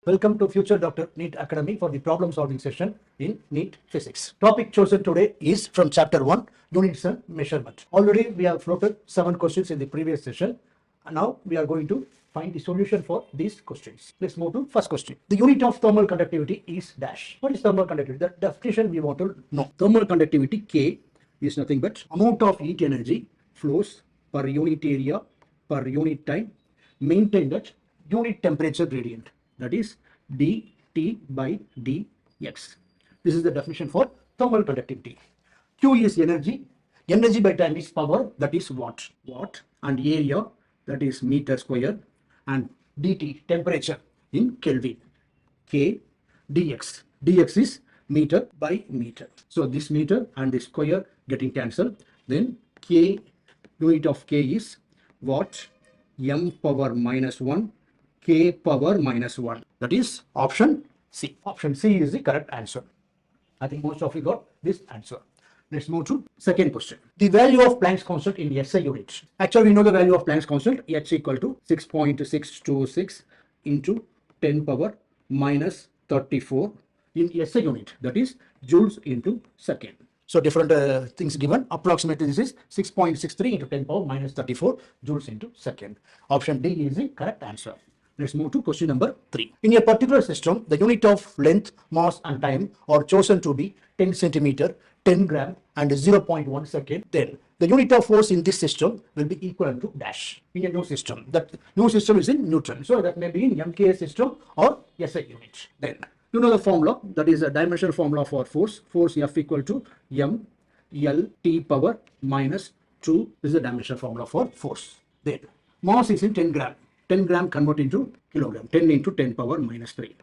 Welcome to Future Dr. Neet Academy for the problem solving session in Neet Physics. Topic chosen today is from Chapter 1, Units and Measurement. Already we have floated 7 questions in the previous session. And now we are going to find the solution for these questions. Let's move to first question. The unit of thermal conductivity is dash. What is thermal conductivity? The definition we want to know. Thermal conductivity K is nothing but amount of heat energy flows per unit area per unit time maintained at unit temperature gradient. That is dt by dx. This is the definition for thermal conductivity. Q is energy. Energy by time is power, that is watt. Watt and area, that is meter square, and dt temperature in Kelvin. K dx. Dx is meter by meter. So this meter and this square getting cancelled. Then K, unit of K is watt, m power minus 1, K power minus 1. That is option C. Option C is the correct answer. I think most of you got this answer. Let's move to second question. The value of Planck's constant in SI units. Actually, we know the value of Planck's constant, H equal to 6.626 into 10 power minus 34 in SI unit. That is joules into second. So different things given. Approximately this is 6.63 into 10 power minus 34 joules into second. Option D is the correct answer. Let's move to question number 3. In a particular system, the unit of length, mass and time are chosen to be 10 centimeter, 10 gram and 0.1 second. Then the unit of force in this system will be equivalent to dash in a new system. That new system is in Newton. So that may be in MKS system or SI unit. Then you know the formula, that is a dimensional formula for force. Force F equal to m L T power minus 2. This is the dimensional formula for force. Then mass is in 10 gram. 10 gram convert into kilogram. 10 into 10 power minus 3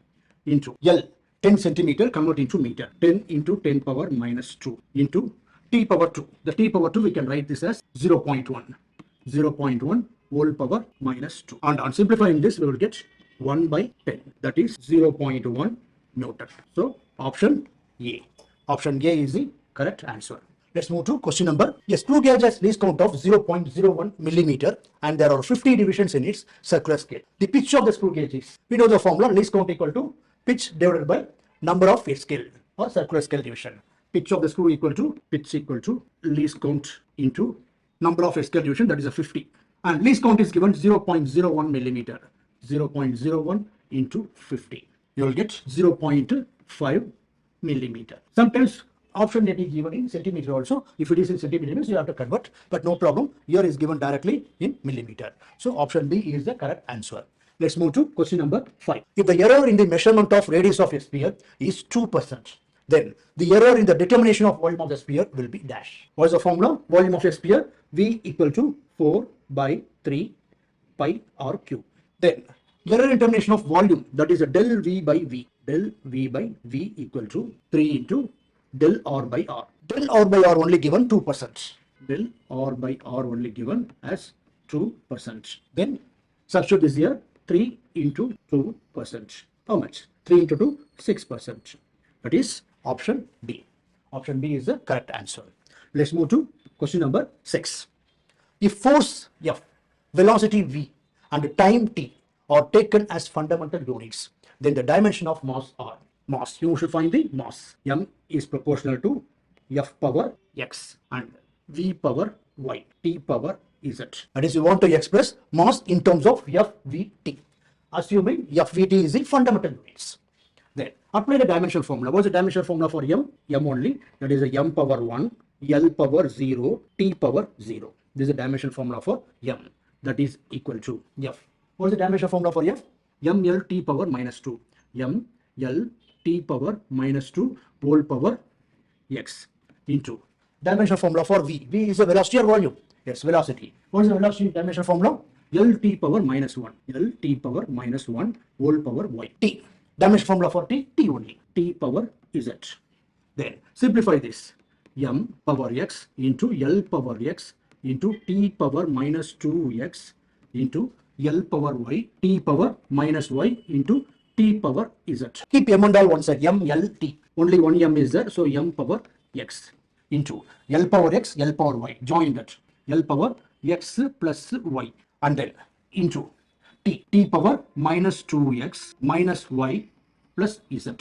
into L. 10 centimeter convert into meter. 10 into 10 power minus 2 into T power 2. The T power 2 we can write this as 0.1. 0.1 whole power minus 2. And on simplifying this we will get 1 by 10. That is 0.1 Newton. So option A. Option A is the correct answer. Let's move to question number. A screw gauge has least count of 0.01 millimeter and there are 50 divisions in its circular scale. The pitch of the screw gauge is, we know the formula, least count equal to pitch divided by number of phase scale or circular scale division. Pitch of the screw equal to least count into number of phase scale division, that is a 50. And least count is given 0.01 millimeter. 0.01 into 50. You will get 0.5 millimeter. Sometimes option may be given in centimeter also. If it is in centimeters, you have to convert, but no problem. Here is given directly in millimeter. So option B is the correct answer. Let's move to question number 5. If the error in the measurement of radius of a sphere is 2%, then the error in the determination of volume of the sphere will be dash. What is the formula? Volume of a sphere, V equal to 4 by 3 pi r cube. Then error in determination of volume, that is a del V by V. Del V by V equal to 3 into del R by R. Del R by R only given 2%. Del R by R only given as 2%. Then substitute this here, 3 into 2%. How much? 3 into 2, 6%. That is option B. Option B is the correct answer. Let's move to question number 6. If force F, velocity V and time T are taken as fundamental units, then the dimension of mass R. Mass, you should find the mass. M is proportional to F power X and V power Y, T power Z. That is, you want to express mass in terms of FVT. Assuming FVT is the fundamental units. Then apply the dimensional formula. What is the dimensional formula for M? M only. That is a M power 1, L power 0, T power 0. This is the dimensional formula for M. That is equal to F. What is the dimensional formula for F? M L T power minus 2. M L T power minus 2 whole power X into dimensional formula for V. V is the velocity or volume? Yes, velocity. What is the velocity dimensional formula? L T power minus 1. L T power minus 1 whole power Y. T. Dimensional formula for T? T only. T power Z. Then simplify this. M power X into L power X into T power minus 2X into L power Y, T power minus Y into T power Z. Keep M and all one side. M, L, T. Only one M is there. So M power X into L power X, L power Y. Join that. L power X plus Y. And then into t power minus 2x minus y plus z.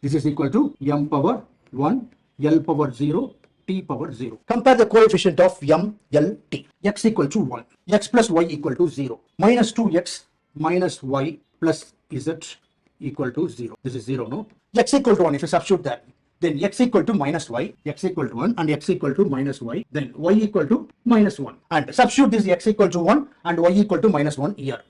This is equal to m power 1, l power 0, t power 0. Compare the coefficient of m, l, t. X equal to 1, x plus y equal to 0, minus 2x minus y plus z equal to 0. This is 0, no? X equal to 1, if you substitute that, then x equal to minus y, x equal to 1 and x equal to minus y, then y equal to minus 1. And substitute this x equal to 1 and y equal to minus 1 here.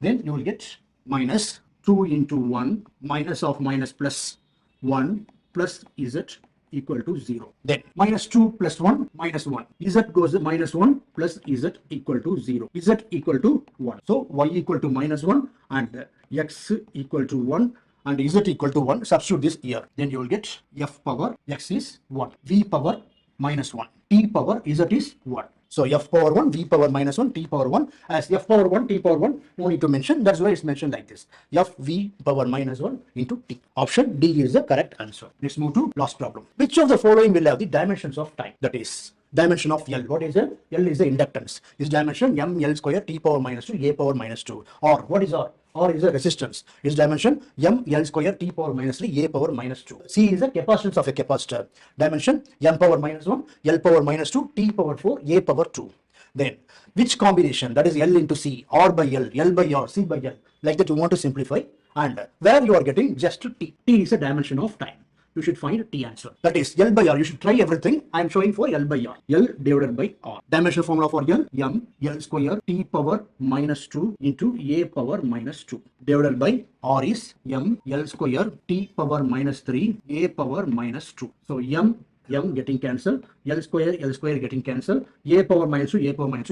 Then you will get minus 2 into 1 minus of minus plus 1 plus z equal to 0. Then minus 2 plus 1 minus 1. Z goes to minus 1 plus z equal to 0. Z equal to 1. So y equal to minus 1 and x equal to 1 and z equal to 1. Substitute this here. Then you will get f power x is 1. V power minus 1. T power z is 1. So f power 1, v power minus 1, t power 1. As f power 1, t power 1, no need to mention. That's why it's mentioned like this. F v power minus 1 into t. Option D is the correct answer. Let's move to last problem. Which of the following will have the dimensions of time? That is dimension of L. What is L? L is the inductance. Is dimension m L square t power minus 2 a power minus 2. Or what is R? R is a resistance. Is dimension m L square t power minus 3 a power minus 2. C is the capacitance of a capacitor. Dimension m power minus 1 L power minus 2 t power 4 a power 2. Then which combination, that is L into C, R by L by R, C by L, like that you want to simplify, and where you are getting just T. T is a dimension of time. You should find T answer. That is L by R. You should try everything. I am showing for L by R. L divided by R. Dimension formula for L, m L square t power minus 2 into a power minus 2 divided by R is m L square t power minus 3 a power minus 2. So m getting cancelled, L square getting cancelled, a power minus 2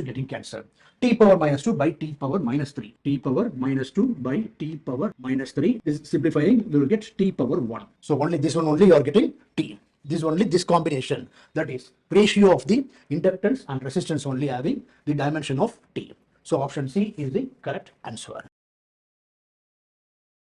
getting cancelled. T power minus 2 by t power minus 3. T power minus 2 by t power minus 3 is simplifying, we will get t power 1. So only this one only you are getting T. This only this combination, that is ratio of the inductance and resistance only having the dimension of T. So option C is the correct answer.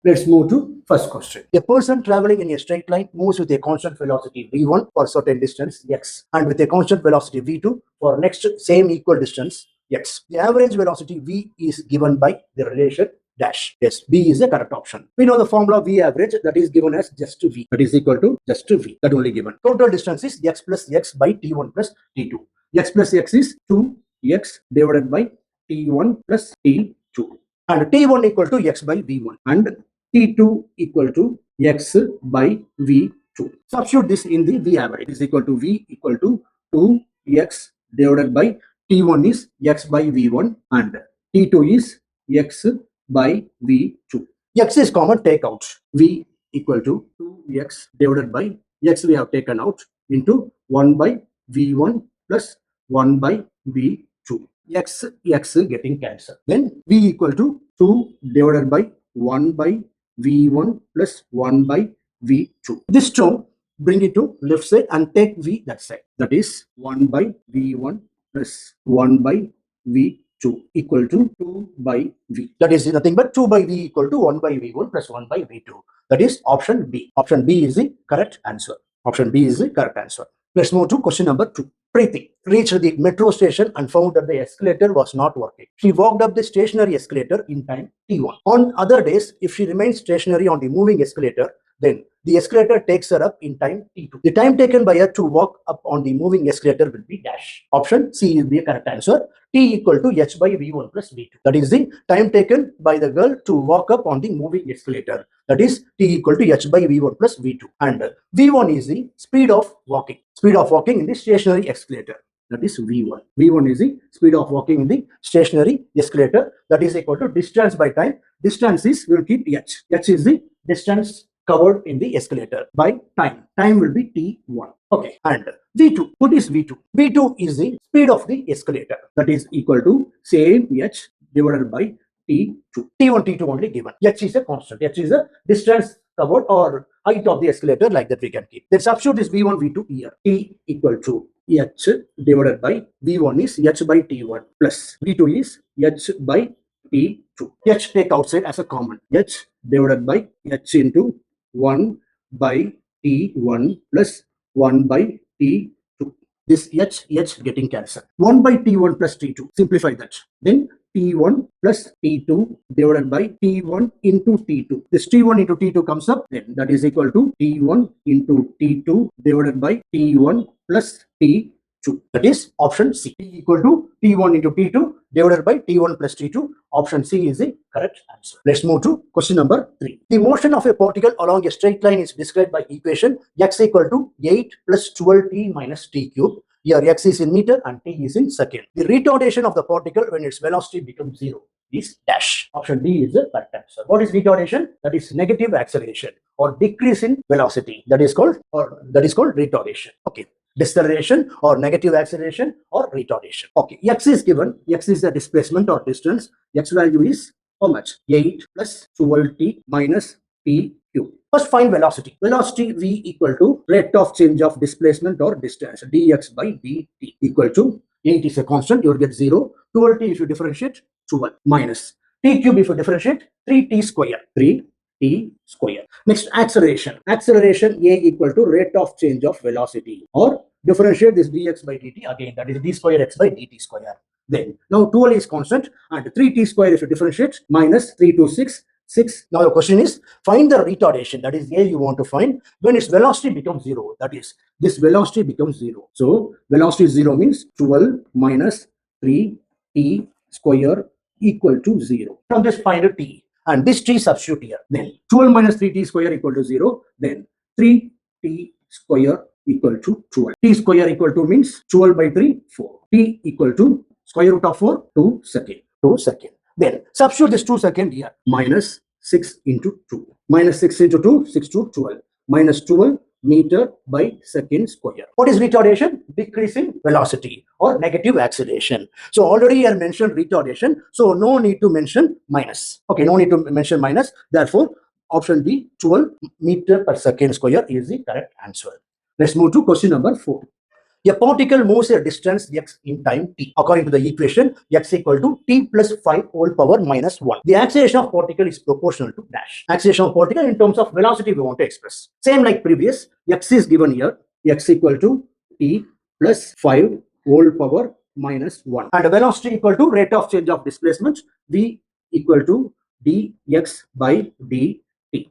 Let's move to first question. A person traveling in a straight line moves with a constant velocity v1 for certain distance x and with a constant velocity v2 for next same equal distance x. The average velocity v is given by the relation dash. Yes, B is the correct option. We know the formula v average, that is given as just v, that is equal to just v, that only given. Total distance is x plus x by t1 plus t2. X plus x is 2x divided by t1 plus t2 and t1 equal to x by v1 and T2 equal to x by V2. Substitute this in the V average. Is equal to V equal to 2x divided by T1 is x by V1 and T2 is x by V2. X is common, take out. V equal to 2x divided by x we have taken out into 1 by V1 plus 1 by V2. X getting cancelled. Then V equal to 2 divided by 1 by V1 plus 1 by V2. This term, bring it to left side and take V that side. That is 1 by V1 plus 1 by V2 equal to 2 by V. That is nothing but 2 by V equal to 1 by V1 plus 1 by V2. That is option B. Option B is the correct answer. Option B is the correct answer. Let's move to question number 2. Preeti reached the metro station and found that the escalator was not working. She walked up the stationary escalator in time T1. On other days, if she remains stationary on the moving escalator, then the escalator takes her up in time T2. The time taken by her to walk up on the moving escalator will be dash. Option C is the correct answer. T equal to h by V1 plus V2. That is the time taken by the girl to walk up on the moving escalator. That is T equal to h by V1 plus V2. And V1 is the speed of walking. Speed of walking in the stationary escalator. That is V1. V1 is the speed of walking in the stationary escalator. That is equal to distance by time. Distance is, we will keep h. H is the distance covered in the escalator by time. Time will be T1. Okay. And V2. What is V2? V2 is the speed of the escalator. That is equal to same h divided by T2. T1, T2 only given. H is a constant. H is a distance covered or height of the escalator, like that we can keep. Let's substitute this V1, V2 here. T equal to h divided by V1 is h by T1 plus V2 is h by T2. H take outside as a common. H divided by h into 1 by T1 plus 1 by T2. This h getting cancelled. 1 by T1 plus T2. Simplify that. Then T1 plus T2 divided by T1 into T2. This T1 into T2 comes up, then that is equal to T1 into T2 divided by T1 plus T2. That is option C. T equal to T1 into T2 divided by T1 plus T2. Option C is the correct answer. Let's move to question number 3. The motion of a particle along a straight line is described by equation x equal to 8 plus 12t minus t cube. Here x is in meter and t is in second. The retardation of the particle when its velocity becomes 0 is dash. Option D is the correct answer. What is retardation? That is negative acceleration or decrease in velocity. That is called retardation. Okay. Deceleration or negative acceleration or retardation. Okay, x is given. X is the displacement or distance. X value is how much? 8 plus 12t minus t cube. First find velocity. Velocity v equal to rate of change of displacement or distance dx by dt equal to 8 is a constant. You will get 0. 12t if you differentiate 12 minus t cube if you differentiate 3t square. 3t square. Next, acceleration. Acceleration a equal to rate of change of velocity or differentiate this dx by dt again, that is d square x by dt square. Then now 12 is constant and 3t square if you differentiate minus 3 to 6. Now the question is find the retardation, that is a you want to find when its velocity becomes 0, that is this velocity becomes 0. So velocity is 0 means 12 minus 3t square equal to 0. From this find a t and this t substitute here. Then 12 minus 3t square equal to 0. Then 3t square equal to 12. T square equal to means 12 by 3, 4. T equal to square root of 4, 2 second. 2 second. Then substitute this 2 second here. Minus 6 into 2. Minus 6 into 2, 6 to 12. Minus 12 meter by second square. What is retardation? Decrease in velocity or negative acceleration. So already I mentioned retardation. So no need to mention minus. Okay, no need to mention minus. Therefore, option B, 12 meter per second square is the correct answer. Let's move to question number 4. A particle moves a distance x in time t. According to the equation, x equal to t plus 5 whole power minus 1. The acceleration of particle is proportional to dash. Acceleration of particle in terms of velocity we want to express. Same like previous, x is given here. X equal to t plus 5 whole power minus 1. And velocity equal to rate of change of displacement v equal to dx by dt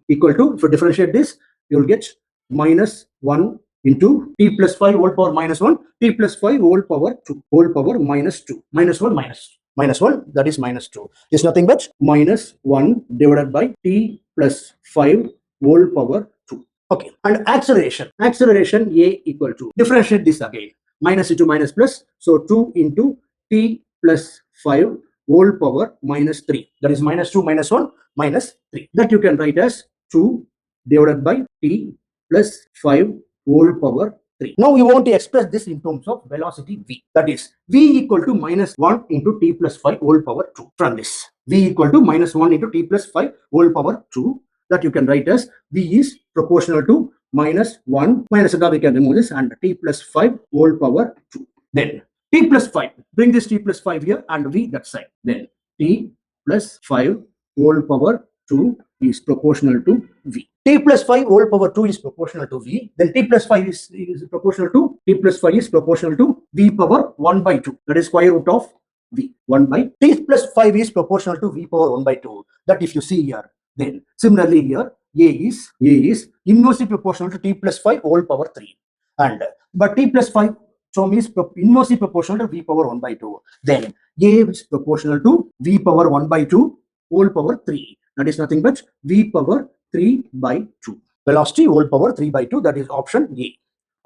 equal to, if you differentiate this, you will get minus 1 into t plus 5 whole power minus 1, t plus 5 whole power 2, whole power minus 2, minus 1 minus 1, that is minus 2. Is nothing but minus 1 divided by t plus 5 whole power 2. Okay, and acceleration a equal to, differentiate this again, minus into minus plus, so 2 into t plus 5 whole power minus 3, that is minus 2 minus 1 minus 3. That you can write as 2 divided by t plus 5 whole power 3. Now we want to express this in terms of velocity v. That is v equal to minus 1 into t plus 5 whole power 2. From this, v equal to minus 1 into t plus 5 whole power 2. That you can write as v is proportional to minus 1 minus that we can remove this and t plus 5 whole power 2. Then t plus 5, bring this t plus 5 here and v that side. Then t plus 5 whole power 2 is proportional to v. T plus 5 whole power 2 is proportional to v. Then t plus 5 is proportional to, t plus 5 is proportional to v power 1 by 2. That is square root of v. 1 by t plus 5 is proportional to v power 1 by 2. That if you see here, then similarly here a is inversely proportional to t plus 5 whole power 3. And but t plus 5 so is inversely proportional to v power 1 by 2. Then a is proportional to v power 1 by 2 whole power 3. That is nothing but v power 3 by 2. Velocity whole power 3 by 2, that is option A.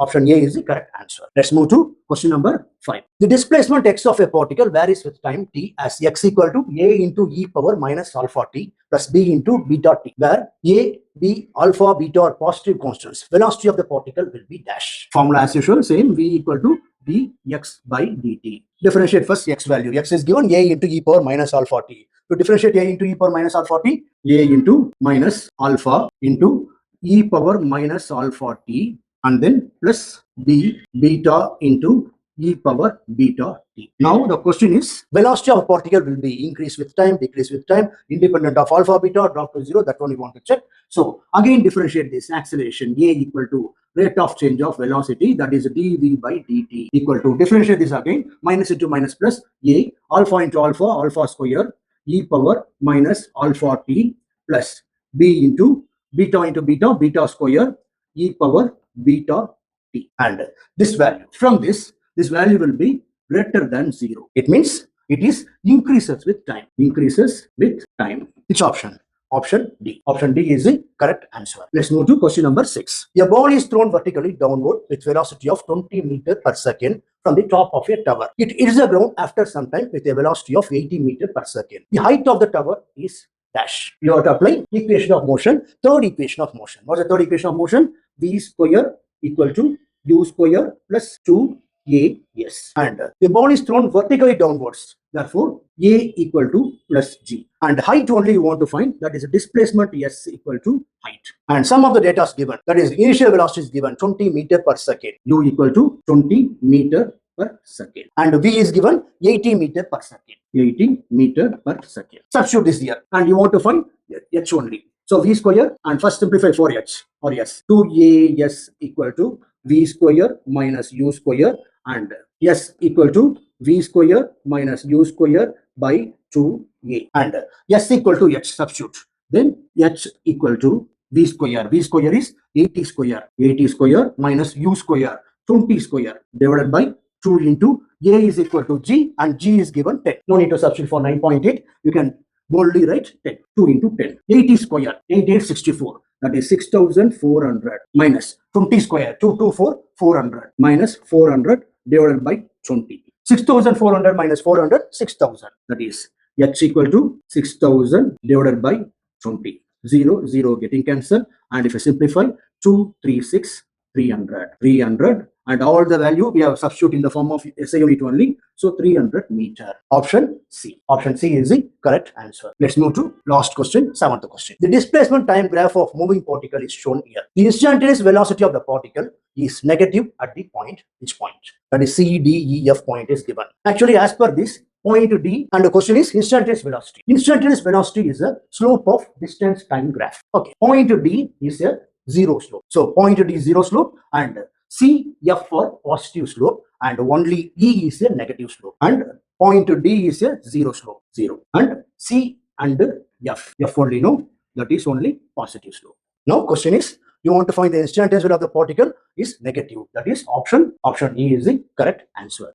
Option A is the correct answer. Let's move to question number 5. The displacement x of a particle varies with time t as x equal to a into e power minus alpha t plus b into beta t, where a, b, alpha, beta are positive constants. Velocity of the particle will be dash. Formula as usual, same, v equal to dx by dt. Differentiate first x value. X is given a into e power minus alpha t. To differentiate a into e power minus alpha t, a into minus alpha into e power minus alpha t and then plus b beta into e power beta t. Now the question is, velocity of a particle will be increase with time, decrease with time, independent of alpha beta, drop to 0. That one we want to check. So again differentiate this acceleration a equal to rate of change of velocity, that is dv by dt, equal to, differentiate this again, minus into minus plus a alpha into alpha square e power minus alpha t plus b into beta square e power beta t. And this value, from this value will be greater than 0. It means it is increases with time. Increases with time. Which option? Option D. Option D is the correct answer. Let's move to question number 6. A ball is thrown vertically downward with velocity of 20 meters per second from the top of a tower. It hits the ground after some time with a velocity of 80 meters per second. The height of the tower is dash. You have to apply equation of motion. Third equation of motion. What's the third equation of motion? V square equal to u square plus 2as. And the ball is thrown vertically downwards. Therefore, a equal to plus g. And height only you want to find, that is displacement s equal to height. And some of the data is given, that is initial velocity is given 20 meter per second. U equal to 20 meter per second. And v is given 80 meter per second. 80 meter per second. Substitute this here. And you want to find h only. So v square, and first simplify for h or s. 2as equal to v square minus u square, and s equal to v square minus u square by 2a, and s equal to h, substitute. Then h equal to v square. V square is 80 square. 80 square minus u square 20 square divided by 2 into a is equal to g, and g is given 10. No need to substitute for 9.8. You can boldly write 10. 2 into 10. 80 square. 88 64. That is 6400 minus 20 square. 224 400 minus 400 divided by 20. 6400 minus 400, 6000. That is h equal to 6000 divided by 20. 0, 0 getting cancelled. And if I simplify, 236, 300. 300. And all the value we have substitute in the form of SI unit only. So 300 meter. Option C. Option C is the correct answer. Let's move to last question, 7th question. The displacement time graph of moving particle is shown here. The instantaneous velocity of the particle is negative at the point. Which point? That is C, D, E, F point is given. Actually, as per this, point D, and the question is instantaneous velocity. Instantaneous velocity is a slope of distance time graph. Okay. Point D is a zero slope. So point D is zero slope, and C, F for positive slope, and only E is a negative slope, and point D is a zero slope, 0, and C and F only know that is only positive slope. Now question is, you want to find the instantaneous velocity of the particle is negative. That is option E is the correct answer.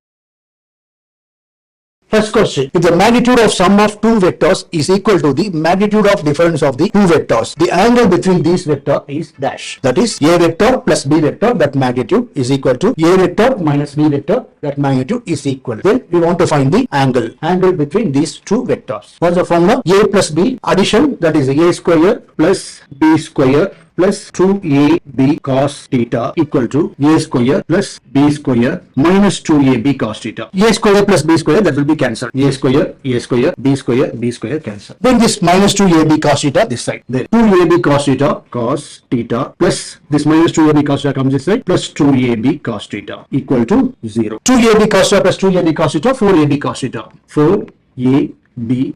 First question, if the magnitude of sum of two vectors is equal to the magnitude of difference of the two vectors, the angle between these vectors is dash. That is a vector plus b vector, that magnitude is equal to a vector minus b vector, that magnitude is equal. Then we want to find the angle between these two vectors. What's the formula? A plus b addition, that is a square plus b square plus 2ab cos theta equal to a square plus b square minus 2ab cos theta. A square plus b square, that will be cancelled. A square, b square cancel. Then this minus 2ab cos theta this side. Then 2ab cos theta plus this minus 2ab cos theta comes this side plus 2ab cos theta equal to 0. 2ab cos theta plus 2ab cos theta, 4ab cos theta. 4ab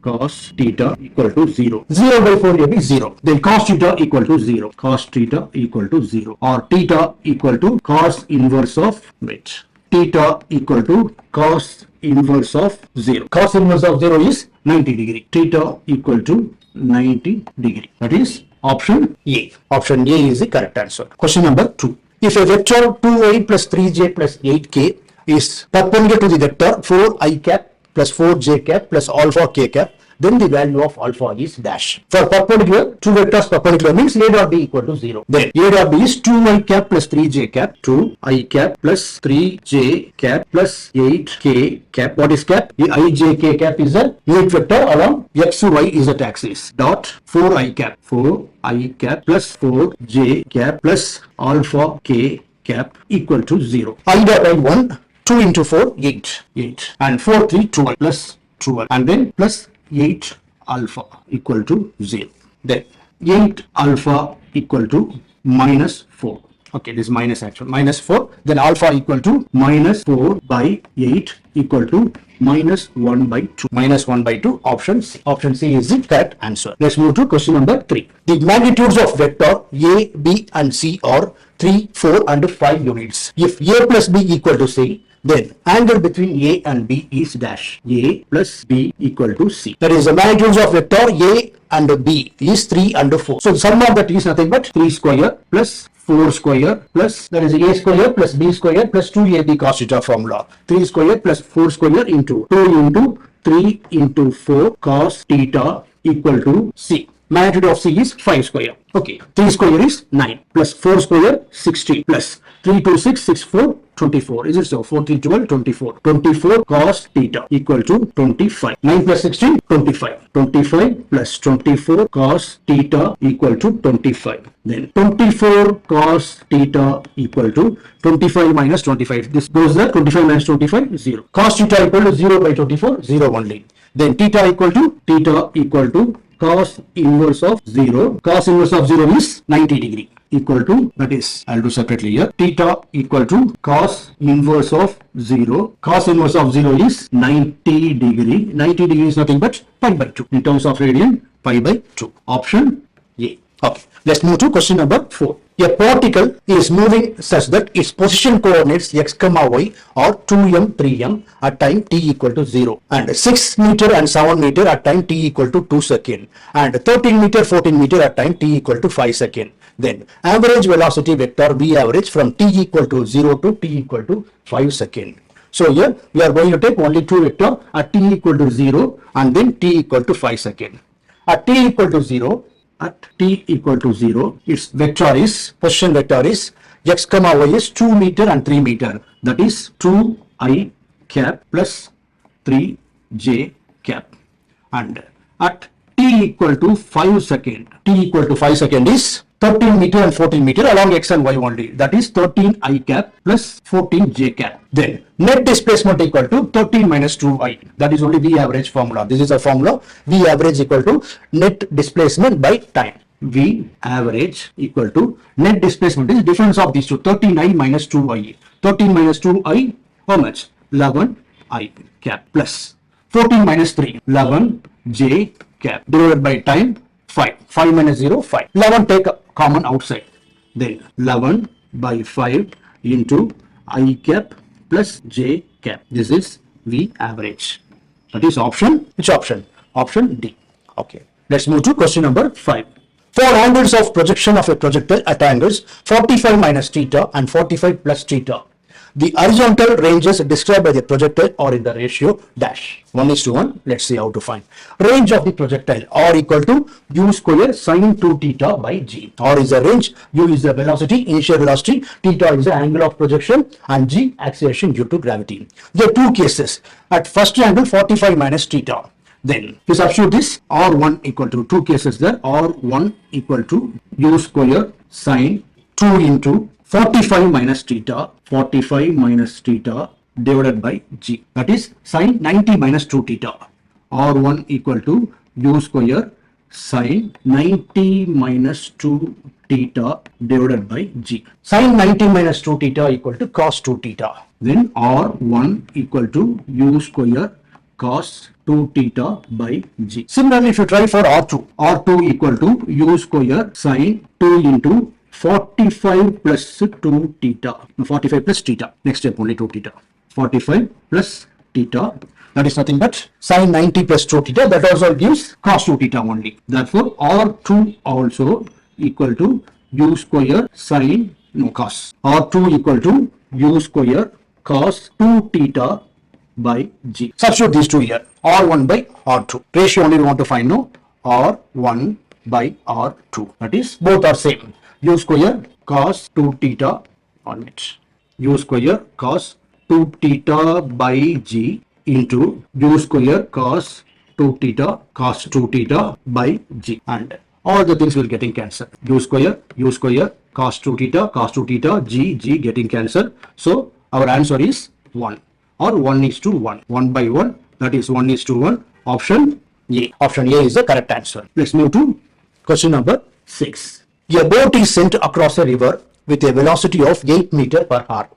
cos theta equal to 0. 0 by 4ab 0. Then cos theta equal to 0. Cos theta equal to 0. Or theta equal to cos inverse of theta equal to cos inverse of 0. Cos inverse of 0 is 90 degree. Theta equal to 90 degree. That is option A. Option A is the correct answer. Question number 2. If a vector 2i plus 3j plus 8k is perpendicular to the vector 4i cap plus 4j cap plus alpha k cap, then the value of alpha is dash. For perpendicular, two vectors perpendicular means A dot B equal to 0. Then A dot B is 2i cap plus 3j cap, 2i cap plus 3j cap plus 8k cap. What is cap? The ijk cap is a unit vector along x y is at axis. Dot 4i cap plus 4j cap plus alpha k cap equal to 0. I dot I 1, 2 into 4, 8, and 4, 3, 12 plus 12, and then plus 8 alpha equal to 0. Then 8 alpha equal to minus 4. Okay, this minus actual minus 4. Then alpha equal to minus 4 by 8 equal to minus 1 by 2. Minus 1 by 2, option C. Option C is the correct answer. Let's move to question number 3. The magnitudes of vector A, B and C are 3, 4 and 5 units. If A plus B equal to C, then angle between A and B is dash. A plus B equal to C. That is the magnitudes of vector A and B is 3 and 4. So the sum of that is nothing but 3 square plus 4 square plus, that is A square plus B square plus 2AB cos theta formula. 3 square plus 4 square into 2 into 3 into 4 cos theta equal to C. Magnitude of C is 5 square. Okay, 3 square is 9 plus 4 square 60 plus 3 2 6 6 4 24. Is it so? 4 3 12 24. 24 cos theta equal to 25. 9 plus 16 25. 25 plus 24 cos theta equal to 25. Then 24 cos theta equal to 25 minus 25. This goes there. 25 minus 25 0. Cos theta equal to 0 by 24 0 only. Then theta equal to cos inverse of 0. Cos inverse of 0 is 90 degree. Equal to, that is, I'll do separately here. Theta equal to cos inverse of 0. Cos inverse of 0 is 90 degree. 90 degree is nothing but pi by 2. In terms of radian, pi by 2. Option A. Okay. Let's move to question number 4. A particle is moving such that its position coordinates x, y are 2m, 3m at time t equal to 0 and 6 meter and 7 meter at time t equal to 2 seconds and 13 meter, 14 meter at time t equal to 5 seconds. Then average velocity vector V average from t equal to 0 to t equal to 5 seconds. So here we are going to take only two vector at t equal to 0 and then t equal to 5 seconds. At t equal to 0, its vector is, position vector is x, y is 2 meter and 3 meter. That is 2i cap plus 3j cap. And at t equal to 5 second, is 13 meter and 14 meter along x and y only. That is 13i cap plus 14j cap. Then net displacement equal to 13 minus 2i. That is only V average formula. This is a formula. V average equal to net displacement by time. V average equal to net displacement is difference of these two. 39 minus 2i. 13 minus 2i, how much? 11i cap plus 14 minus 3, 11j cap divided by time 5. 5 minus 0, 5. 11 take common outside. Then 11 by 5 into I cap plus j cap. This is V average. That is option. Which option? Option D. Okay. Let's move to question number 5. For angles of projection of a projectile at angles 45 minus theta and 45 plus theta, the horizontal ranges described by the projectile are in the ratio dash. 1:1. Let's see how to find. Range of the projectile R equal to u square sine 2 theta by g. R is the range, u is the velocity, initial velocity, theta is the angle of projection, and g acceleration due to gravity. There are two cases. At first angle 45 minus theta. Then we substitute this R1 equal to two cases there. R1 equal to u square sine 2 into 45 minus theta divided by g. That is sine 90 minus 2 theta. R1 equal to u square sine 90 minus 2 theta divided by g. Sine 90 minus 2 theta equal to cos 2 theta. Then R1 equal to u square cos 2 theta by g. Similarly, if you try for R2, R2 equal to u square sine 2 into 45 plus 2 theta. 45 plus theta. Next step only 2 theta. 45 plus theta. That is nothing but sine 90 plus 2 theta. That also gives cos 2 theta only. Therefore, R2 also equal to u square sine cos. R2 equal to u square cos 2 theta by g. Substitute these two here. R1 by R2. Ratio only we want to find no. R1 by R2. That is both are same. U square cos 2 theta on it. U square cos 2 theta by g into u square cos 2 theta by g. And all the things will getting cancelled. U square cos 2 theta g getting cancelled. So our answer is 1 or 1:1. 1 by 1. That is 1:1. Option A. Option A is the correct answer. Let's move to question number 6. A boat is sent across a river with a velocity of 8 meter per hour.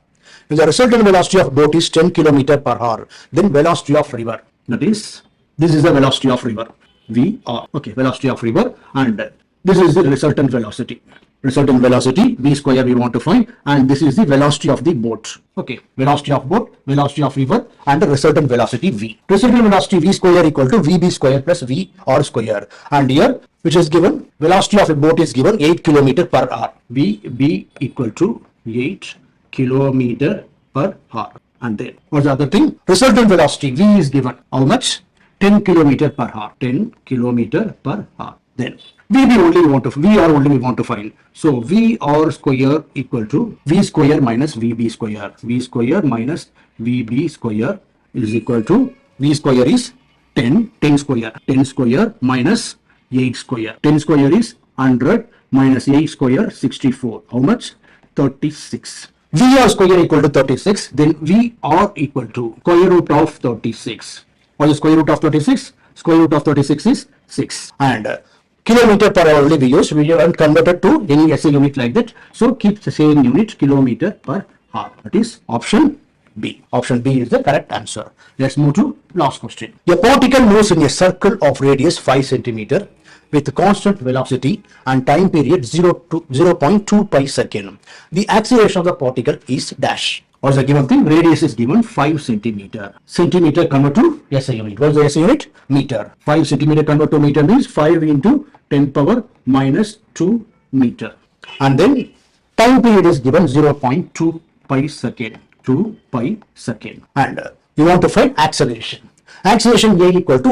If the resultant velocity of boat is 10 km per hour, then velocity of river. That is, this is the velocity of river. VR. Okay, velocity of river, and this is the resultant velocity. resultant velocity, v square we want to find, and this is the velocity of the boat. Okay, velocity of boat, velocity of river, and the resultant velocity v. Resultant velocity v square equal to vb square plus v r square. And here, which is given, velocity of a boat is given 8 km per hour. vb equal to 8 km per hour. And then, what's the other thing? Resultant velocity v is given how much? 10 km per hour. 10 km per hour. Then VB only we want to VR only we want to find. So VR square equal to V square minus VB square. V square minus VB square is equal to V square is 10 square. 10 square minus 8 square. 10 square is 100 minus 8 square 64. How much? 36. VR square equal to 36. Then VR equal to square root of 36. What is square root of 36? Square root of 36 is 6. And kilometer per hour only we use. We haven't converted to any SI unit like that. So keep the same unit, kilometer per hour. That is option B. Option B is the correct answer. Let's move to last question. A particle moves in a circle of radius 5 centimeter with constant velocity and time period 0.2 pi second. The acceleration of the particle is dash. What's the given thing? Radius is given 5 centimeter. Centimeter convert to SI unit. What's the SI unit? Meter. 5 centimeter convert to meter means 5 into 10 power minus 2 meter. And then time period is given 0.2 pi second. 2 pi second. And you want to find acceleration. Acceleration A equal to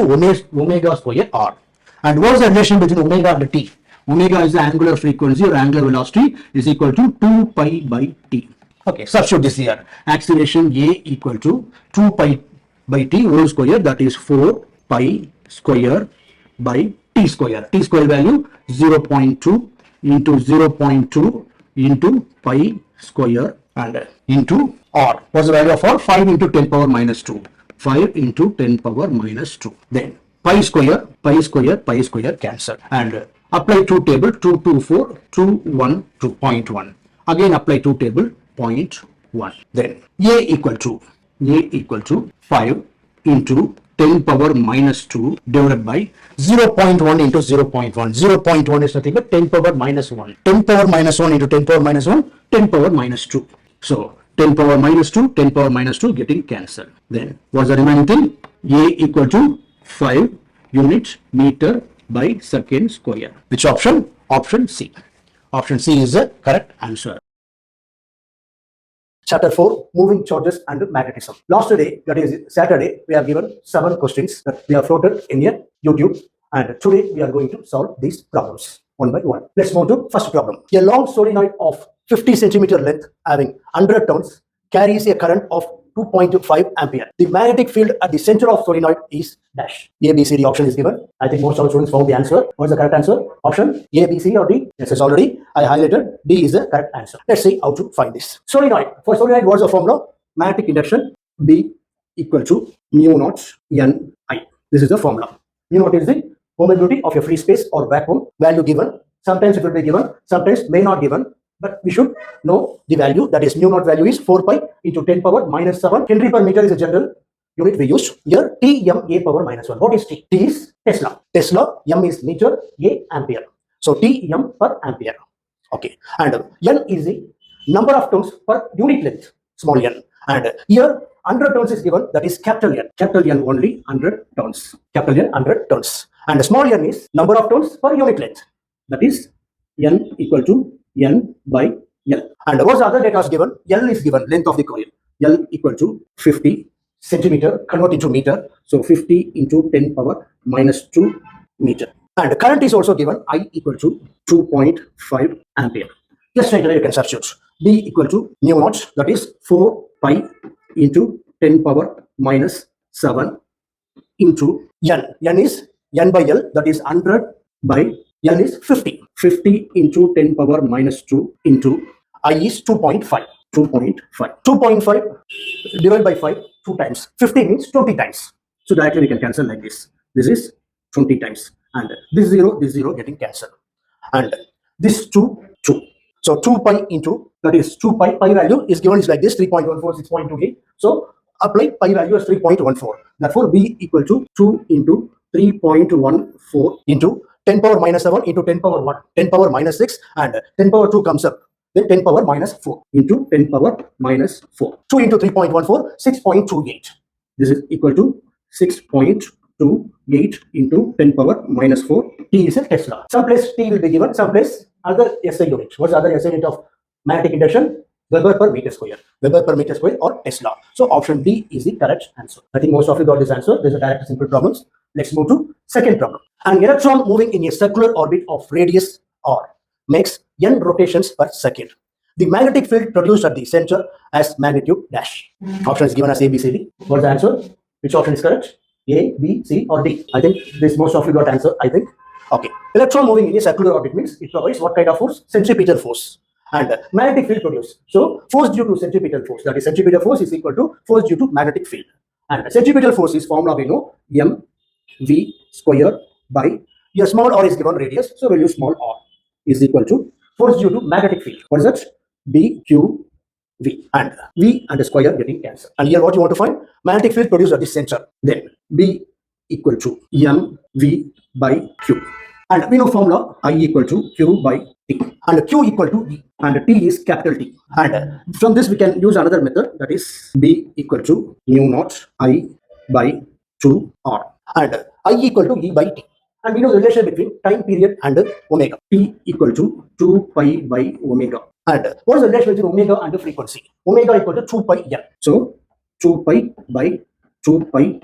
omega square r. And what is the relation between omega and t? Omega is the angular frequency or angular velocity is equal to 2 pi by t. Okay, substitute this here. Acceleration A equal to 2 pi by t whole square, that is 4 pi square by t square. T square value 0.2 into 0.2 into pi square and into r. What's the value of r? 5 into 10 power minus 2. 5 into 10 power minus 2. Then pi square cancel. And apply 2 table 2 2 4 2 1 2.1. Again apply 2 table 0.1. Then A equal to 5 into 10 power minus 2 divided by 0.1 into 0.1. 0.1 is nothing but 10 power minus 1. 10 power minus 1 into 10 power minus 1, 10 power minus 2. So 10 power minus 2, 10 power minus 2 getting cancelled. Then what's the remaining thing? A equal to 5 units meter by second square. Which option? Option C. Option C is the correct answer. Chapter 4, Moving Charges and Magnetism. Last day, that is Saturday, we have given 7 questions that we have floated in a YouTube, and today we are going to solve these problems one by one. Let's move to first problem. A long solenoid of 50 centimeter length having 100 turns carries a current of 2.5 ampere. The magnetic field at the center of solenoid is dash. A, B, C, D option is given. I think most of the students found the answer. What is the correct answer? Option A, B, C or D? Yes, it's already. I highlighted D is the correct answer. Let's see how to find this. Solenoid. For solenoid, what is the formula? Magnetic induction B equal to mu naught N I. This is the formula. Mu naught is the permeability of a free space or vacuum. Value given. Sometimes it will be given. Sometimes may not given. But we should know the value, that is mu naught value is 4 pi into 10 power minus 7. Henry per meter is a general unit we use. Here T M A power minus 1. What is T? T is Tesla. Tesla, M is meter, A ampere. So T M per ampere. Okay. And N is the number of turns per unit length, small n. And here 100 turns is given, that is capital N. Capital N only 100 turns. Capital N 100 turns. And the small n is number of turns per unit length. That is N equal to N by L. And what's the other data is given? L is given, length of the coil. L equal to 50 centimeter, convert into meter. So 50 into 10 power minus 2 meter. And current is also given, I equal to 2.5 ampere. Just straight away you can substitute. B equal to mu naught, that is 4 pi into 10 power minus 7 into N. N is N by L, that is 100 by L is 50. 50 into 10 power minus 2 into I is 2.5. 2.5. 2.5 divided by 5 2 times. 50 means 20 times. So directly we can cancel like this. This is 20 times. And this 0 getting cancelled. And this 2. So 2 pi into, that is 2 pi value is given is like this, 3.14, 6.28. So apply pi value as 3.14. Therefore B equal to 2 into 3.14 into 10 power minus 7 into 10 power 1, 10 power minus 6, and 10 power 2 comes up. Then 10 power minus 4 into 10 power minus 4. 2 into 3.14, 6.28. This is equal to 6.28 into 10 power minus 4. T is a Tesla. Some place T will be given, some place other SI unit. What's the other SI unit of magnetic induction? Weber per meter square. Weber per meter square or Tesla. So option D is the correct answer. I think most of you got this answer. There's a direct simple problems. Let's move to second problem. An electron moving in a circular orbit of radius r makes n rotations per second. The magnetic field produced at the center has magnitude dash. Option is given as A, B, C, D. What's the answer? Which option is correct? A, B, C or D? I think this most of you got answer, I think. Okay. Electron moving in a circular orbit means it provides what kind of force? Centripetal force. And magnetic field produced. So force due to centripetal force, that is centripetal force is equal to force due to magnetic field. And centripetal force is formula we know, mv square by, your small r is given radius, so we'll use small r is equal to force due to magnetic field. What is that? BQV, and V and the square getting cancelled. And here what you want to find? Magnetic field produced at the center. Then B equal to mv by q. And we know formula I equal to q by t. And q equal to E. And T is capital T. And from this we can use another method, that is B equal to mu naught I by 2R. And I equal to E by T. And we know the relation between time period and omega. T equal to 2 pi by omega. And what is the relation between omega and the frequency? Omega equal to 2 pi n. So 2 pi by 2 pi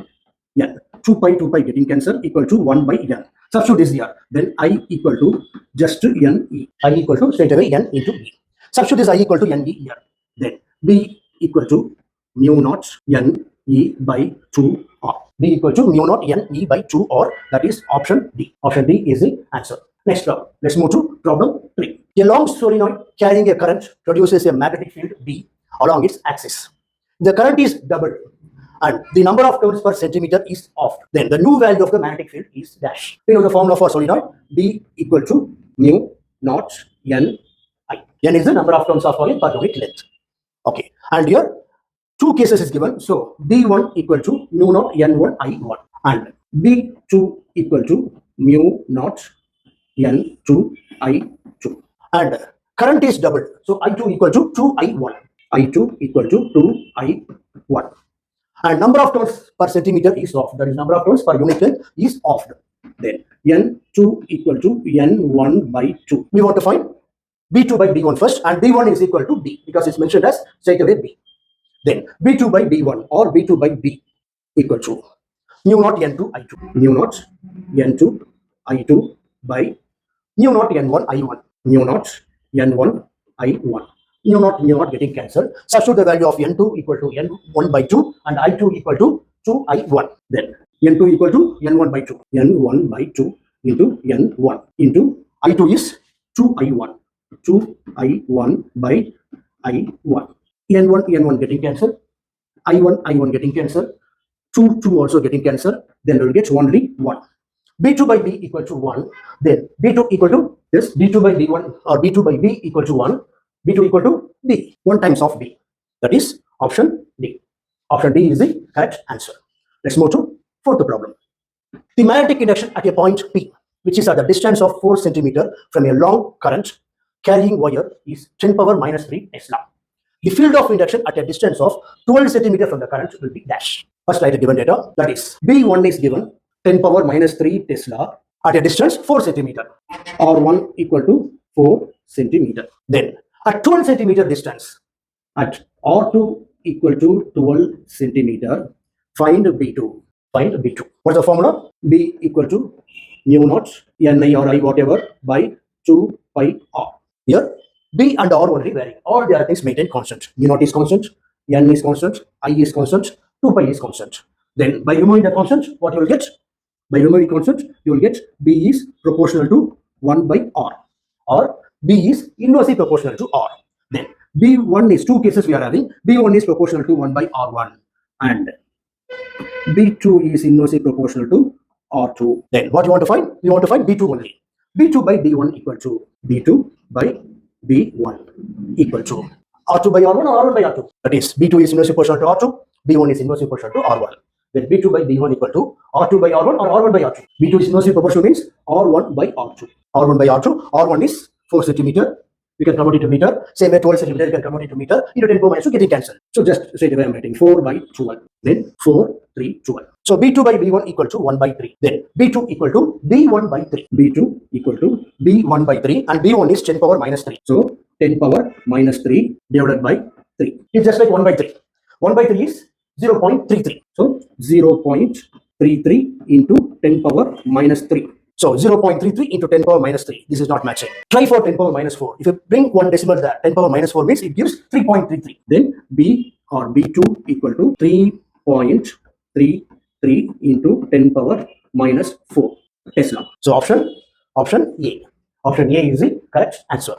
n. 2 pi getting cancelled equal to 1 by n. Substitute this here. Then I equal to just n e. I equal to straight away n into e. Substitute this I equal to n e here. Then B equal to mu naught n e by 2 r. B equal to mu naught n e by 2 r. That is option D. Option D is the answer. Next problem. Let's move to problem 3. A long solenoid carrying a current produces a magnetic field B along its axis. The current is doubled and the number of turns per centimeter is off. Then the new value of the magnetic field is dash. We know the formula for solenoid. B equal to mu naught n I. N is the number of turns of coil per unit length. Okay. And here two cases is given. So B1 equal to mu naught n1 I1 and B2 equal to mu naught n2 I2. And current is doubled. So I2 equal to 2I1. I2 equal to 2I1. And number of turns per centimeter is off. That is number of turns per unit length is off. Then N2 equal to N1 by 2. We want to find B2 by B1 first, and B1 is equal to B because it's mentioned as straight away B. Then B2 by B1 or B2 by B equal to mu naught N2 I2. Mu naught N2 I2 by mu naught N1 I1. Mu naught N1 I1. Mu naught getting cancelled. Substitute the value of N2 equal to N1 by 2 and I2 equal to 2I1. Then N2 equal to N1 by 2. N1 by 2 into N1 into I2 is 2I1. 2I1 by I1. N1 getting cancelled. I1 getting cancelled. 2 also getting cancelled. Then we will get only 1. B2 by B equal to 1. Then B2 equal to this. B2 by B1 or B2 by B equal to 1. B2 equal to B. 1 times of B. That is option D. Option D is the correct answer. Let's move to fourth problem. The magnetic induction at a point P, which is at the distance of 4 cm from a long current carrying wire, is 10 power minus 3 Tesla. The field of induction at a distance of 12 cm from the current will be dash. First write the given data. That is B1 is given 10 power minus 3 Tesla at a distance 4 cm. R1 equal to 4 cm. Then at 12 cm distance, at R2 equal to 12 cm, find B2. Find B2. What's the formula? B equal to mu naught Ni or I whatever by 2 pi R. Here B and R only vary. All the other things maintain constant. Mu naught is constant, N is constant, I is constant, 2 pi is constant. Then by removing the constant, what you will get? By removing constant, you will get B is proportional to 1 by R, or B is inversely proportional to R. Then B1 is two cases we are having. B1 is proportional to 1 by R1 and B2 is inversely proportional to R2. Then what you want to find? You want to find B2 only. B2 by B1 equal to B2 by B1 equal to R2 by R1 or R1 by R2. That is B2 is inversely proportional to R2, B1 is inversely proportional to R1. then B2 by B1 equal to R2 by R1 or R1 by R2. B2 is inversely proportional means R1 by R2. R1 by R2. R1 is 4 centimeter. We can convert it to meter. Same way 12 centimeter, you can convert it to meter. Into 10 power minus 2 getting cancelled. So just straight away I'm writing 4 by 12. Then 4, 3, 12. So B2 by B1 equal to 1 by 3. Then B2 equal to B1 by 3. B2 equal to B1 by 3 and B1 is 10 power minus 3. So 10 power minus 3 divided by 3. It's just like 1 by 3. 1 by 3 is 0.33. So 0.33 into 10 power minus 3. So 0.33 into 10 power minus 3. This is not matching. Try for 10 power minus 4. If you bring one decimal there, 10 power minus 4 means it gives 3.33. Then B or B2 equal to 3.33 into 10 power minus 4 Tesla. So option A. Option A is the correct answer.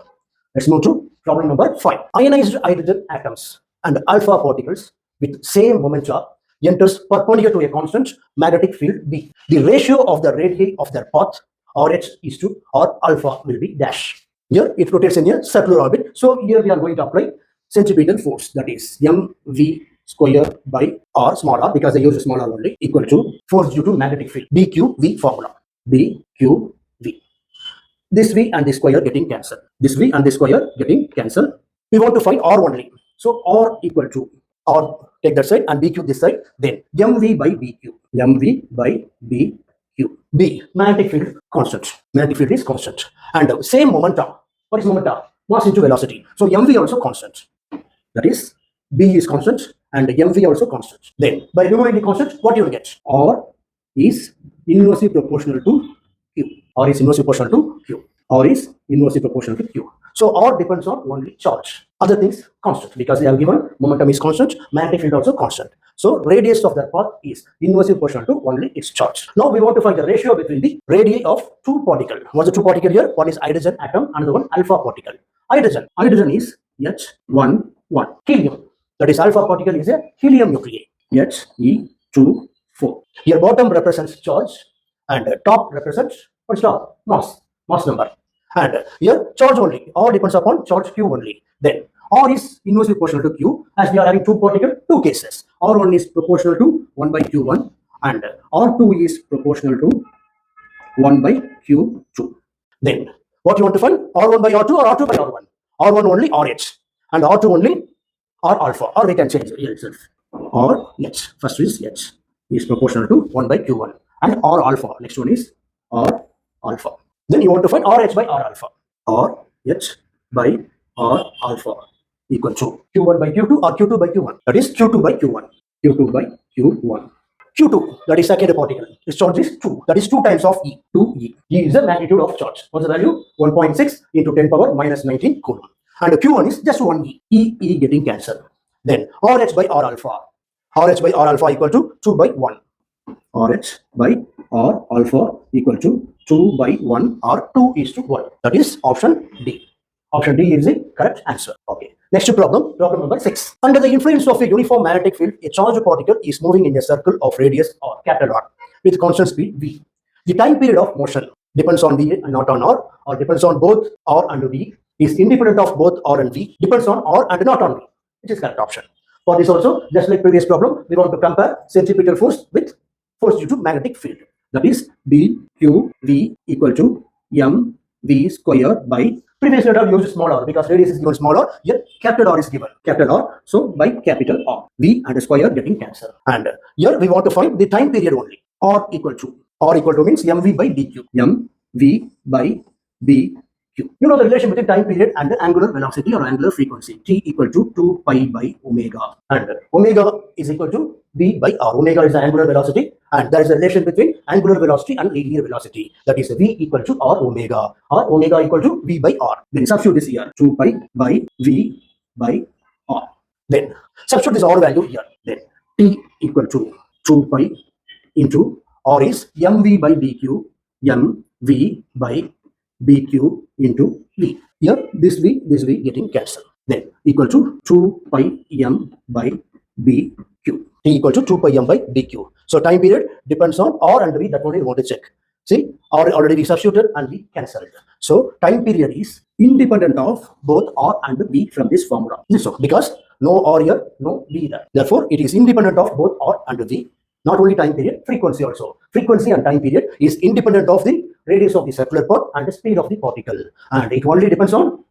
Let's move to problem number 5. Ionized hydrogen atoms and alpha particles with same moment charge enters perpendicular to a constant magnetic field B. The ratio of the radii of their path RH is to or alpha will be dash. Here it rotates in a circular orbit. So here we are going to apply centripetal force, that is mv square by r small r, because I use a small r only, equal to force due to magnetic field dqv formula. dqv. This v and this square getting cancelled. This v and this square getting cancelled. We want to find r only. So r equal to r, take that side and bq this side, then mv by bq. mv by bq. B, magnetic field constant. Magnetic field is constant. And same momentum. What is momentum? Mass into velocity. So mv also constant. That is, b is constant and mv also constant. Then by removing the constant, what you will get? R is inversely proportional to q. R is inversely proportional to q. R is inversely proportional to q. So R depends on only charge. Other things constant, because they have given momentum is constant, magnetic field also constant. So radius of that path is inversely proportional to only its charge. Now we want to find the ratio between the radii of two particles. What's the two particle here? One is hydrogen atom, another one alpha particle. Hydrogen is H11. Helium, that is alpha particle, is a helium nuclei. He24. Here bottom represents charge and top represents what's top? Mass number. And here charge only. R depends upon charge Q only. Then R is inversely proportional to Q, as we are having two particles, two cases. R1 is proportional to 1 by Q1 and R2 is proportional to 1 by Q2. Then what you want to find? R1 by R2 or R2 by R1? R1 only RH and R2 only R alpha, or we can change it here itself. R H, first is H, is proportional to 1 by Q1 and R alpha, next one is R alpha. Then you want to find RH by R alpha. RH by R alpha equal to Q1 by Q2 or Q2 by Q1. That is Q2 by Q1. Q2 by Q1. Q2, that is second particle. Its charge is 2. That is 2 times of E. 2E. E is the magnitude of charge. What's the value? 1.6 into 10 power minus 19 coulomb. And Q1 is just 1E. E getting cancelled. Then RH by R alpha. RH by R alpha equal to 2 by 1. RH by R alpha equal to 2 by 1 or 2 is to 1. That is option D. Option D is the correct answer. Okay. Next problem number 6. Under the influence of a uniform magnetic field, a charged particle is moving in a circle of radius or capital R with constant speed v. The time period of motion depends on v and not on r, or depends on both r and v, is independent of both r and v, depends on r and not on v, which is correct option. For this also, just like previous problem, we want to compare centripetal force with force due to magnetic field. That is BQV equal to mv square by, previously I have used small r because radius is given small r, here capital R is given, capital R, so by capital R, v and square getting cancelled. And here we want to find the time period only. R equal to means mv by dq, mv by bq. You know the relation between time period and the angular velocity or angular frequency. T equal to 2 pi by omega, and omega is equal to v by r. Omega is the angular velocity, and there is a relation between angular velocity and linear velocity. That is v equal to r omega, or omega equal to v by r. Then substitute this here, 2 pi by v by r. Then substitute this r value here. Then t equal to 2 pi into r is mv by dq, mv by bq into v. Here this v getting cancelled. Then equal to 2 pi m by bq. T equal to 2 pi m by bq. So time period depends on r and v. That only we want to check. See, r already we substituted and we cancelled. So time period is independent of both r and v from this formula. So because no r here, no v there. Therefore, it is independent of both r and v. Not only time period, frequency also. Frequency and time period is independent of the radius of the circular path and the speed of the particle. And it only depends on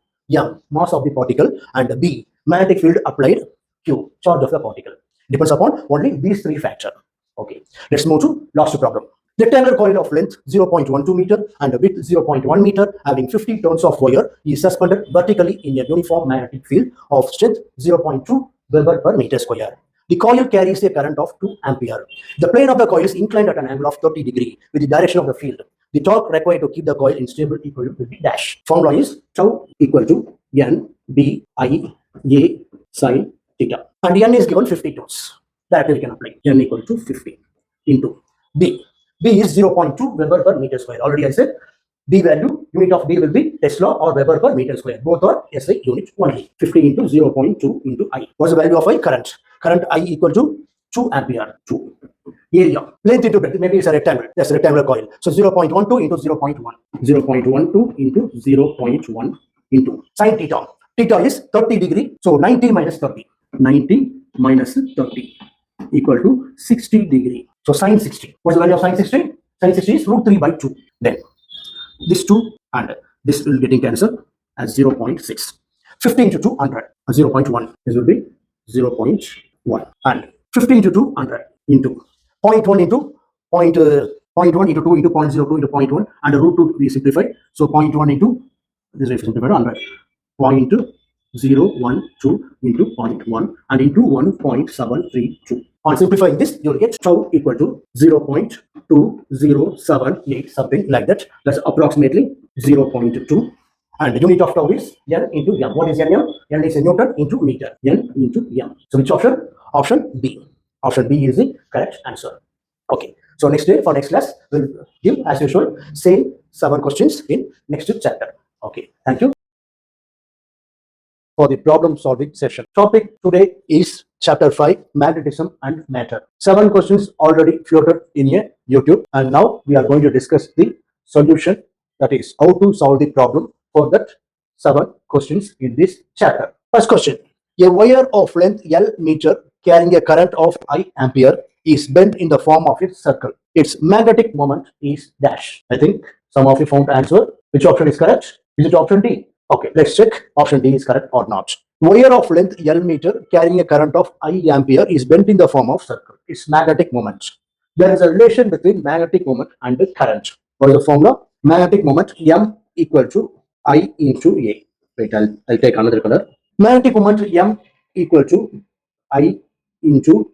M, mass of the particle, and B, magnetic field applied, Q, charge of the particle. Depends upon only these three factors. Okay, let's move to last problem. Rectangular coil of length 0.12 meter and width 0.1 meter having 50 turns of wire is suspended vertically in a uniform magnetic field of strength 0.2 Weber per meter square. The coil carries a current of 2 ampere. The plane of the coil is inclined at an angle of 30 degree with the direction of the field. The torque required to keep the coil in stable equilibrium will be dash. Formula is tau equal to N.B.I.A sin theta. And N is given 50 turns. That we can apply. N equal to 50 into B. B is 0.2 Weber per meter square. Already I said B value, unit of B will be Tesla or Weber per meter square. Both are SI unit only. 50 into 0.2 into I. What's the value of I? Current. Current I equal to 2 ampere. 2. Area. Length into breadth. Maybe it's a rectangle. That's a rectangular coil. So 0.12 into 0.1. 0.12 into 0.1 into sin theta. Theta is 30 degree. So 90 minus 30. 90 minus 30 equal to 60 degree. So sin 60. What's the value of sin 60? Sin 60 is root 3 by 2. Then this 2 and this will getting cancelled as 0.6. 50 into 200, 0.1. This will be 0.1. And 50 into 200 into 0.1 into 0.1 into 2 into 0.02 into 0.1 and root 2 we simplify. So 0.1 into this is simplified 100. 0.012 into 0.1 and into 1.732. On simplifying this, you will get tau equal to 0.2078, something like that. That's approximately 0.2. And the unit of tau is N into M. What is N? N is a Newton into meter. N into M. So which option? Option B. Option B is the correct answer. Okay. So next day, for next class, we'll give as usual same 7 questions in next chapter. Okay. Thank you for the problem solving session. Topic today is chapter 5, magnetism and matter. 7 questions already floated in a YouTube, and now we are going to discuss the solution, that is how to solve the problem for that 7 questions in this chapter. First question: a wire of length L meter carrying a current of I ampere is bent in the form of a circle. Its magnetic moment is dash. I think some of you found the answer. Which option is correct? Is it option D? Okay, let's check option D is correct or not. Wire of length L meter carrying a current of I ampere is bent in the form of circle. Its magnetic moment. There is a relation between magnetic moment and the current. What is the formula? Magnetic moment M equal to I into A. Wait, I'll take another color. Magnetic moment M equal to I into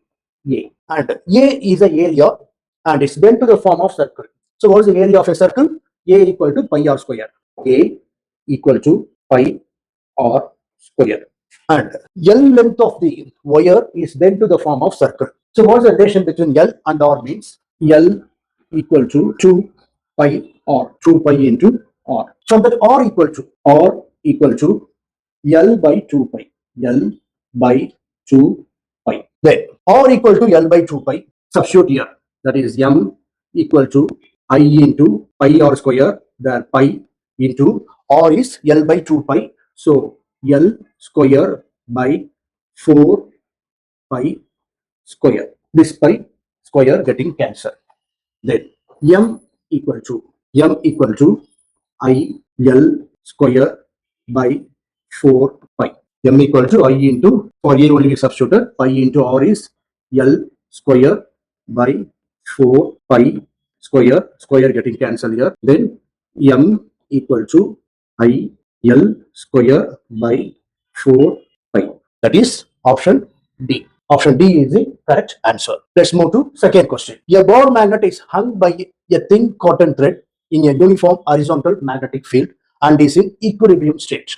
A. And A is the area and it's bent to the form of circle. So what is the area of a circle? A equal to pi r square. A equal to pi r square. And L length of the wire is bent to the form of circle. So what is the relation between L and R means? L equal to 2 pi r. 2 pi into R. From that R equal to L by 2 pi. L by 2 pi. Then R equal to L by 2 pi. Substitute here. That is M equal to I into pi r square. There pi into R is L by 2 pi. So L square by 4 pi square. This pi square getting cancelled. Then M equal to I L square by 4 pi. M equal to I into, for A only we substituted, pi into R is L square by 4 pi square. Square getting cancelled here. Then M equal to I L square by 4 pi. That is option D. Option D is the correct answer. Let's move to second question. A ball magnet is hung by a thin cotton thread in a uniform horizontal magnetic field and is in equilibrium state.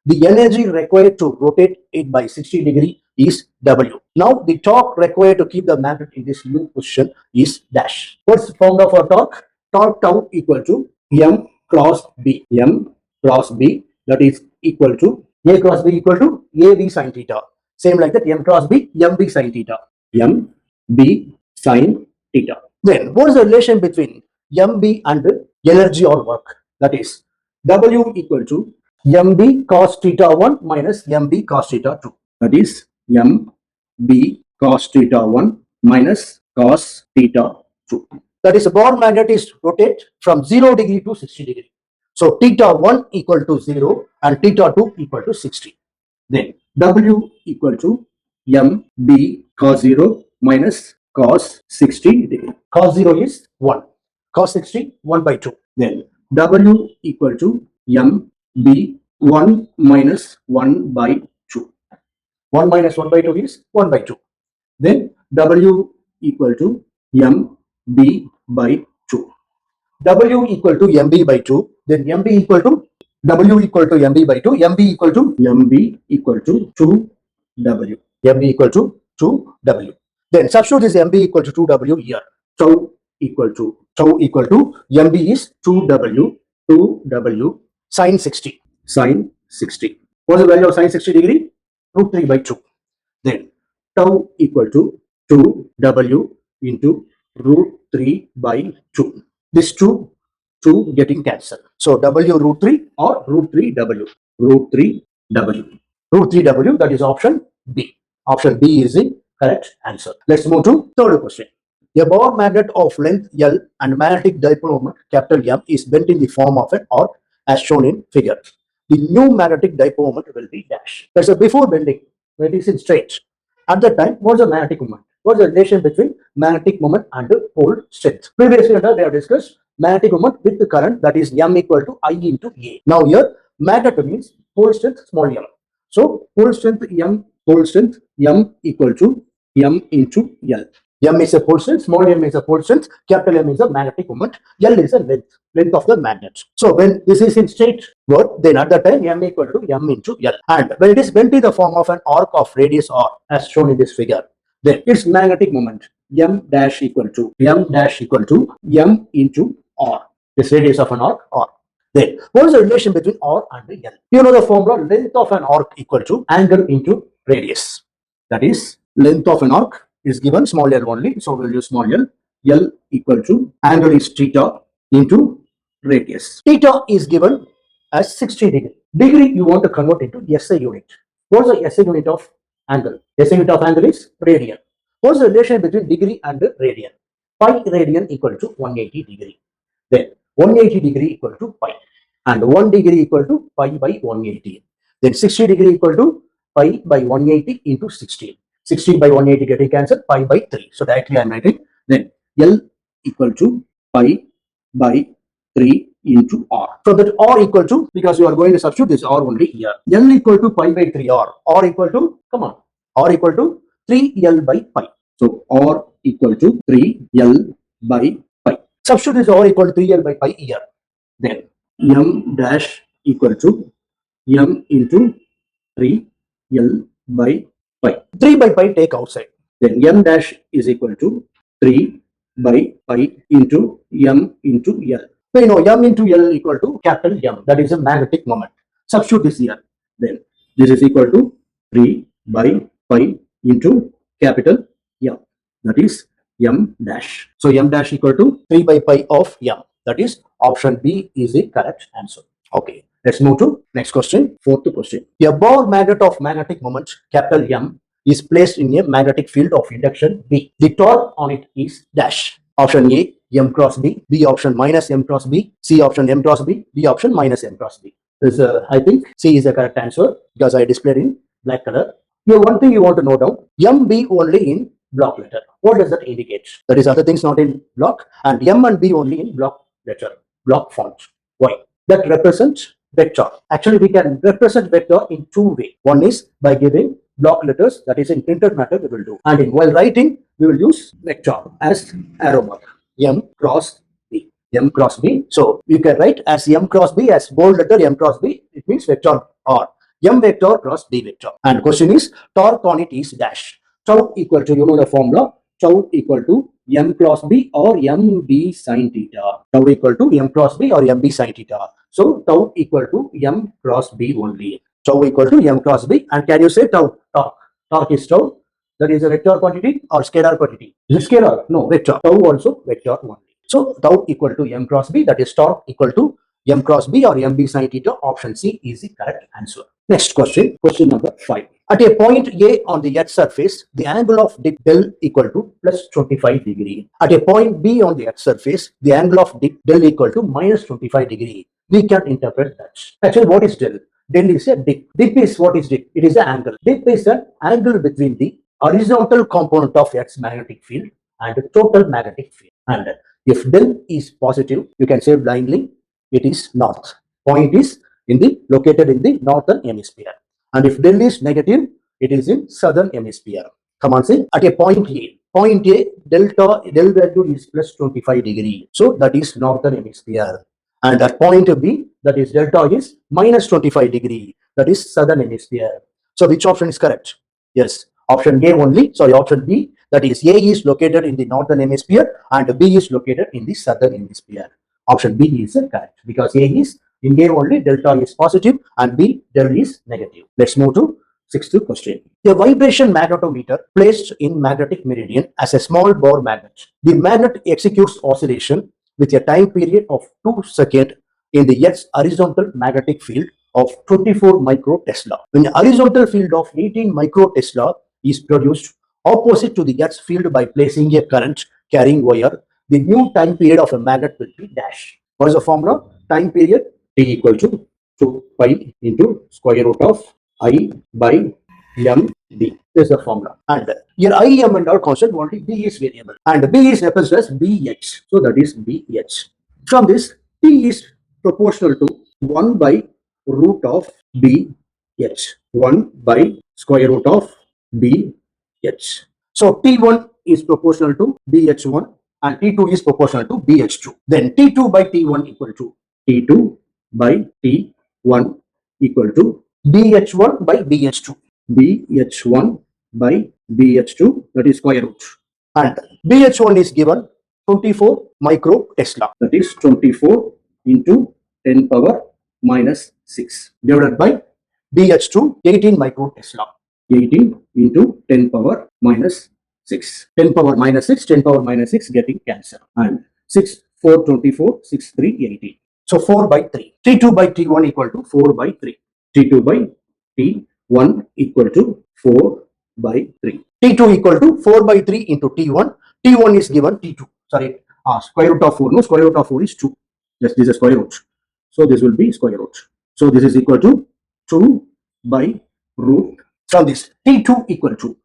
The energy required to rotate it by 60 degree is W. Now the torque required to keep the magnet in this loop position is dash. What's the formula for torque? Torque tau equal to M cross B. M cross B, that is equal to A cross B equal to AB sin theta. Same like that, M cross B, MB sin theta. MB sin theta. Then what is the relation between MB and energy or work? That is W equal to MB cos theta 1 minus MB cos theta 2. That is MB cos theta 1 minus cos theta 2. That is, the bar magnet is rotate from 0 degree to 60 degree. So theta 1 equal to 0 and theta 2 equal to 60. Then W equal to MB cos 0 minus cos 60 degree. Cos 0 is 1. Cos 60, 1 by 2. Then W equal to MB 1 minus 1 by 2. 1 minus 1 by 2 is 1 by 2. Then W equal to MB by 2. W equal to MB by 2. Then MB equal to W equal to MB by 2. MB equal to 2W. MB equal to 2W. Then substitute this MB equal to 2W here. Tau equal to MB is 2W sin 60. sin 60. What is the value of sin 60 degree? Root 3 by 2. Then tau equal to 2W into root 3 by 2. This 2 getting cancelled. So W root 3 or root 3W. Root 3W. Root 3W, that is option B. Option B is the correct answer. Let's move to third question. A bar magnet of length L and magnetic dipole moment capital M is bent in the form of an arc as shown in figure. The new magnetic dipole moment will be dash. That's a before bending, when it is in straight. At that time, what is the magnetic moment? What is the relation between magnetic moment and the pole strength? Previously, they have discussed magnetic moment with the current, that is M equal to I into A. Now here, magnet means pole strength small m. So pole strength M equal to M into L. M is a pole strength, small m is a pole strength, capital M is a magnetic moment, L is a length of the magnet. So when this is in straight word, then at that time M equal to M into L. And when it is bent in the form of an arc of radius R, as shown in this figure, then its magnetic moment M dash equal to M into R. This radius of an arc R. Then what is the relation between R and the L? You know the formula, length of an arc equal to angle into radius. That is, length of an arc is given small l only, so we'll use small l. L equal to angle is theta into radius. Theta is given as 60 degree. Degree you want to convert into SI unit. What is the SI unit of angle? SI unit of angle is radian. What is the relation between degree and radian? Pi radian equal to 180 degree. Then 180 degree equal to pi. And 1 degree equal to pi by 180. Then 60 degree equal to pi by 180 into 16. 16 by 180 getting cancelled, pi by 3. So directly I am writing. Then L equal to pi by 3 into R. So that R equal to, because you are going to substitute this R only here. L equal to pi by 3 R. R equal to, come on, R equal to 3L by pi. So R equal to 3L by pi. Substitute this R equal to 3L by pi here. Then M dash equal to M into 3L by pi. 3 by pi take outside. Then M dash is equal to 3 by pi into M into L. So you know M into L equal to capital M. That is a magnetic moment. Substitute this here. Then this is equal to 3 by pi into capital M. That is M dash. So M dash equal to 3 by pi of M. That is option B is the correct answer. Okay. Let's move to next question. Fourth question. A bar magnet of magnetic moment capital M is placed in a magnetic field of induction B. The torque on it is dash. Option A, M cross B. B option minus M cross B. C option M cross B. D option minus M cross B. This I think C is the correct answer because I displayed in black color. Here one thing you want to know down, MB only in block letter. What does that indicate? That is other things not in block, and M and B only in block letter, block font. Why? That represents vector. Actually, we can represent vector in two ways. One is by giving block letters, that is in printed matter we will do. And while writing, we will use vector as arrow mark. M cross B. M cross B. So you can write as M cross B as bold letter M cross B. It means vector R. M vector cross B vector. And question is torque on it is dash. Tau equal to, you know the formula, tau equal to M cross B or MB sin theta. Tau equal to M cross B or MB sin theta. So tau equal to M cross B only. Tau equal to M cross B. And can you say tau? Torque. Torque is tau. That is a vector quantity or scalar quantity. Is it scalar? No, vector. Tau also vector only. So tau equal to M cross B, that is torque equal to M cross B or MB sin theta. Option C is the correct answer. Next question, question number 5. At a point A on the Earth's surface, the angle of dip del equal to plus 25 degree. At a point B on the Earth's surface, the angle of dip del equal to minus 25 degree. We can interpret that. Actually, what is del? Del is a dip. Dip is what is dip? It is an angle. Dip is an angle between the horizontal component of Earth's magnetic field and the total magnetic field. And if del is positive, you can say blindly it is north. Point is located in the northern hemisphere. And if del is negative, it is in southern hemisphere. Come on, say at a point A. Point A, del value is plus 25 degree. So that is northern hemisphere. And at point B, that is delta is minus 25 degree. That is southern hemisphere. So which option is correct? Yes, option A only. Sorry, option B. That is A is located in the northern hemisphere and B is located in the southern hemisphere. Option B is correct because A is in A only, delta is positive and B del is negative. Let's move to sixth question. A vibration magnetometer placed in magnetic meridian as a small bore magnet. The magnet executes oscillation with a time period of 2 seconds in the Earth's horizontal magnetic field of 24 microtesla. When a horizontal field of 18 microtesla is produced opposite to the Earth's field by placing a current carrying wire, the new time period of a magnet will be dash. What is the formula? Time period T equal to 2 pi into square root of I by m d. This is the formula. And here I, m and all constant, only b is variable. And b is represented as bh. So that is bh. From this, t is proportional to 1 by root of bh. 1 by square root of bh. So t1 is proportional to bh1 and t2 is proportional to bh2. Then t2 by t1 equal to t2 by t1 equal to bh1 by bh2. bh1 by bh2, that is square root. And bh1 is given 24 micro Tesla. That is 24 into 10 power minus 6 divided by bh2 18 micro Tesla. 18 into 10 power minus 6. 10 power minus 6, 10 power minus 6 getting cancelled. And 6, 4, 24, 6, 3, 18. So 4 by 3. T2 by T1 equal to 4 by 3. T2 by T1 equal to 4 by 3. T2 equal to 4 by 3 into T1. T1 is given T2. Sorry, square root of 4. No, square root of 4 is 2. Yes, this is square root. So this will be square root. So this is equal to 2 by root. From this, T2 equal to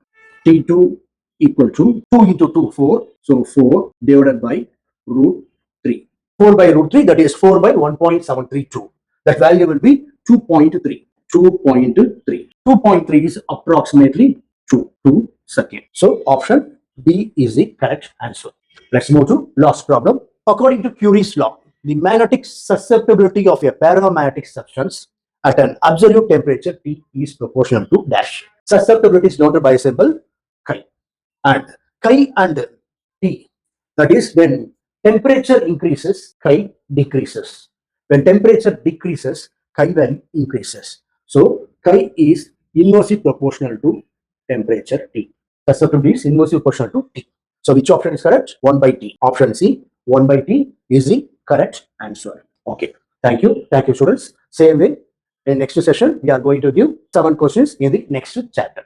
2 into 2, 4. So 4 divided by root 3. 4 by root 3, that is 4 by 1.732. That value will be 2.3. 2.3. 2.3 is approximately 2 seconds. So option B is the correct answer. Let's move to last problem. According to Curie's law, the magnetic susceptibility of a paramagnetic substance at an absolute temperature T is proportional to dash. Susceptibility is denoted by a symbol chi. And chi and T, that is when temperature increases, chi decreases. When temperature decreases, chi value increases. So chi is inversely proportional to temperature T. Susceptibility is inversely proportional to T. So which option is correct? 1 by T. Option C, 1 by T is the correct answer. Okay. Thank you. Thank you, students. Same way, in next session, we are going to give 7 questions in the next chapter.